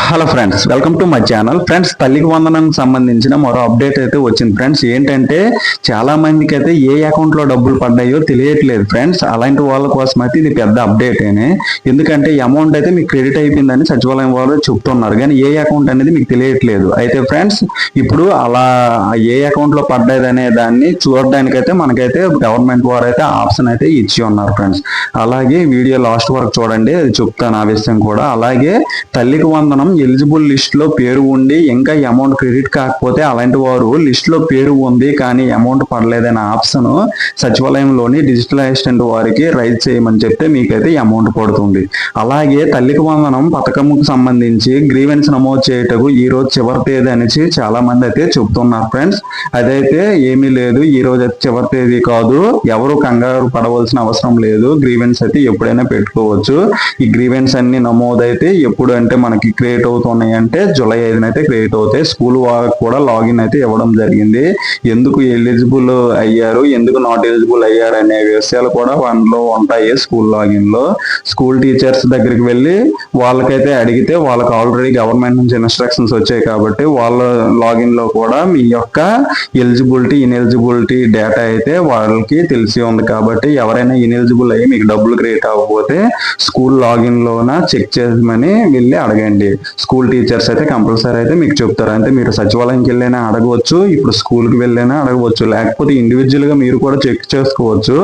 Hello friends, welcome to my channel. Friends, తల్లికి వందనానికి సంబంధించిన మరో అప్డేట్ అయితే వచ్చింది ఫ్రెండ్స్. ఏంటంటే చాలా మందికి అయితే ఏ అకౌంట్ లో డబ్బులు పడ్డాయో తెలియట్లేదు ఫ్రెండ్స్. అలాంటి వాళ్ళ కోసం అయితే ఇది పెద్ద అప్డేట్ అని, ఎందుకంటే అమౌంట్ అయితే మీకు క్రెడిట్ అయిపోయిందని సచివాలయం వాళ్ళు చెప్తున్నారు, కానీ ఏ అకౌంట్ అనేది మీకు తెలియట్లేదు. అయితే ఫ్రెండ్స్, ఇప్పుడు అలా ఏ అకౌంట్ లో పడ్డదనే దాన్ని చూడడానికైతే మనకైతే గవర్నమెంట్ వారు అయితే ఆప్షన్ అయితే ఇచ్చి ఉన్నారు ఫ్రెండ్స్. అలాగే వీడియో లాస్ట్ వరకు చూడండి, అది చెప్తాను ఆ విషయం కూడా. అలాగే తల్లికి వందనం ఎలిజిబుల్ లిస్ట్ లో పేరు ఉండి ఇంకా అమౌంట్ క్రెడిట్ కాకపోతే అలాంటి వారు లిస్ట్ లో పేరు ఉంది కానీ అమౌంట్ పడలేదనే ఆప్షన్ సచివాలయంలోని డిజిటల్ అసిస్టెంట్ వారికి రైజ్ చేయమని చెప్తే మీకైతే అమౌంట్ పడుతుంది. అలాగే తల్లికి వందనం పథకంకు సంబంధించి గ్రీవెన్స్ నమోదు చేయటకు ఈ రోజు చివరి తేదీ అనేసి చాలా మంది అయితే చెప్తున్నారు ఫ్రెండ్స్. అదైతే ఏమీ లేదు, ఈ రోజు అయితే చివరి తేదీ కాదు, ఎవరు కంగారు పడవలసిన అవసరం లేదు. గ్రీవెన్స్ అయితే ఎప్పుడైనా పెట్టుకోవచ్చు. ఈ గ్రీవెన్స్ అన్ని నమోదైతే ఎప్పుడు అంటే మనకి క్రియేట్ అవుతున్నాయి అంటే జూలై 5 అయితే క్రియేట్ అవుతాయి. స్కూల్ వాళ్ళకి కూడా లాగిన్ అయితే ఇవ్వడం జరిగింది. ఎందుకు ఎలిజిబుల్ అయ్యారు, ఎందుకు నాట్ ఎలిజిబుల్ అయ్యారు అనే విషయాలు కూడా అందులో ఉంటాయి. స్కూల్ లాగిన్ లో స్కూల్ టీచర్స్ దగ్గరికి వెళ్ళి వాళ్ళకైతే అడిగితే వాళ్ళకి ఆల్రెడీ గవర్నమెంట్ నుంచి ఇన్స్ట్రక్షన్స్ వచ్చాయి కాబట్టి వాళ్ళ లాగిన్ లో కూడా మీ యొక్క ఎలిజిబిలిటీ ఇన్ఎలిజిబిలిటీ డేటా అయితే వాళ్ళకి తెలిసి ఉంది. కాబట్టి ఎవరైనా ఇన్ఎలిజిబుల్ అయ్యి మీకు డబ్బులు క్రియేట్ అవ్వకపోతే స్కూల్ లాగిన్ లోన చెక్ చేయమని వెళ్ళి అడగండి. స్కూల్ టీచర్స్ అయితే కంపల్సరీ అయితే మీకు చెప్తారు. అంటే మీరు సచివాలయంకి వెళ్ళైనా అడగవచ్చు, ఇప్పుడు స్కూల్కి వెళ్ళైనా అడగవచ్చు, లేకపోతే ఇండివిజువల్ గా మీరు కూడా చెక్ చేసుకోవచ్చు.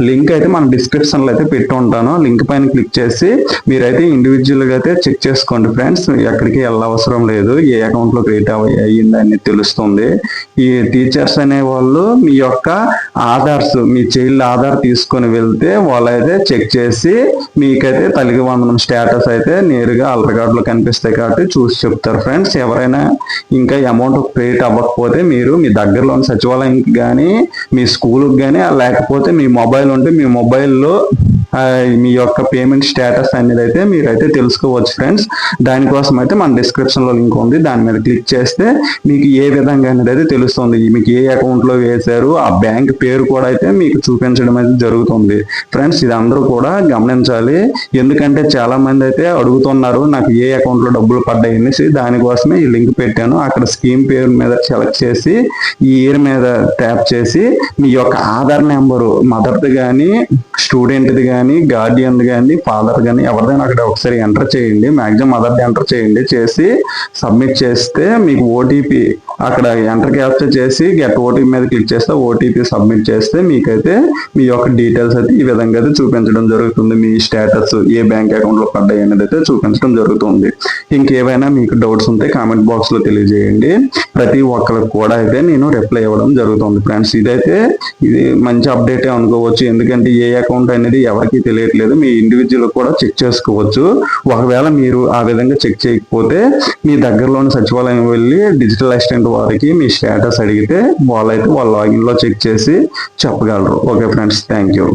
లింక్ అయితే మన డిస్క్రిప్షన్ లో అయితే పెట్టి ఉంటాను. లింక్ పైన క్లిక్ చేసి మీరైతే ఇండివిజువల్ గా అయితే చెక్ చేసుకోండి ఫ్రెండ్స్. ఎక్కడికి వెళ్ళవసరం లేదు, ఏ అకౌంట్ లో క్రియేట్ అయ్యిందని తెలుస్తుంది. ఈ టీచర్స్ అనే వాళ్ళు మీ యొక్క ఆధార్స్, మీ చైల్డ్ ఆధార్ తీసుకొని వెళ్తే వాళ్ళైతే చెక్ చేసి మీకైతే తల్లికి వందనం స్టేటస్ అయితే నేరుగా ఆధార్ కార్డులో కనిపిస్తాయి కాబట్టి చూసి చెప్తారు ఫ్రెండ్స్. ఎవరైనా ఇంకా అమౌంట్ క్రియేట్ అవ్వకపోతే మీరు మీ దగ్గరలోని సచివాలయంకి కానీ మీ స్కూల్కి కానీ లేకపోతే మీ మొబైల్ ఉంటే మీ మొబైల్లో మీ యొక్క పేమెంట్ స్టేటస్ అనేది అయితే మీరైతే తెలుసుకోవచ్చు ఫ్రెండ్స్. దానికోసం అయితే మన డిస్క్రిప్షన్ లో లింక్ ఉంది, దాని మీద క్లిక్ చేస్తే మీకు ఏ విధంగా అనేది అయితే తెలుస్తుంది. మీకు ఏ అకౌంట్ లో వేశారు ఆ బ్యాంక్ పేరు కూడా అయితే మీకు చూపించడం అయితే జరుగుతుంది ఫ్రెండ్స్. ఇది అందరూ కూడా గమనించాలి, ఎందుకంటే చాలా మంది అయితే అడుగుతున్నారు నాకు ఏ అకౌంట్ లో డబ్బులు పడ్డాయి అనేసి. దానికోసమే ఈ లింక్ పెట్టాను. అక్కడ స్కీమ్ పేరు మీద సెలెక్ట్ చేసి ఈ ఇయర్ మీద ట్యాప్ చేసి మీ యొక్క ఆధార్ నెంబరు మదర్ది కానీ స్టూడెంట్ది కానీ గార్డియన్ కానీ ఫాదర్ కానీ ఎవరిదైనా అక్కడ ఒకసారి ఎంటర్ చేయండి. మాక్సిమం మదర్ది ఎంటర్ చేయండి, చేసి సబ్మిట్ చేస్తే మీకు ఓటీపీ అక్కడ ఎంటర్ క్యాప్చర్ చేసి గెట్ ఓటీపీ మీద క్లిక్ చేస్తే ఓటీపీ సబ్మిట్ చేస్తే మీకైతే మీ యొక్క డీటెయిల్స్ అయితే ఈ విధంగా అయితే చూపించడం జరుగుతుంది. మీ స్టేటస్ ఏ బ్యాంక్ అకౌంట్ లో పడ్డాయి అనేది అయితే చూపించడం జరుగుతుంది. ఇంకేమైనా మీకు డౌట్స్ ఉంటే కామెంట్ బాక్స్ లో తెలియజేయండి. ప్రతి ఒక్కరికి కూడా అయితే నేను రిప్లై ఇవ్వడం జరుగుతుంది ఫ్రెండ్స్. ఇది మంచి అప్డేటే అనుకోవచ్చు, ఎందుకంటే ఏ అకౌంట్ అనేది ఎవరికి తెలియట్లేదు. మీ ఇండివిజువల్ కూడా చెక్ చేసుకోవచ్చు. ఒకవేళ మీరు ఆ విధంగా చెక్ చేయకపోతే మీ దగ్గరలోని సచివాలయం వెళ్ళి డిజిటల్ అసిస్టెంట్ వారికి మీ స్టేటస్ అడిగితే వాళ్ళైతే వాళ్ళ లాగిన్ లో చెక్ చేసి చెప్పగలరు. Okay friends, thank you.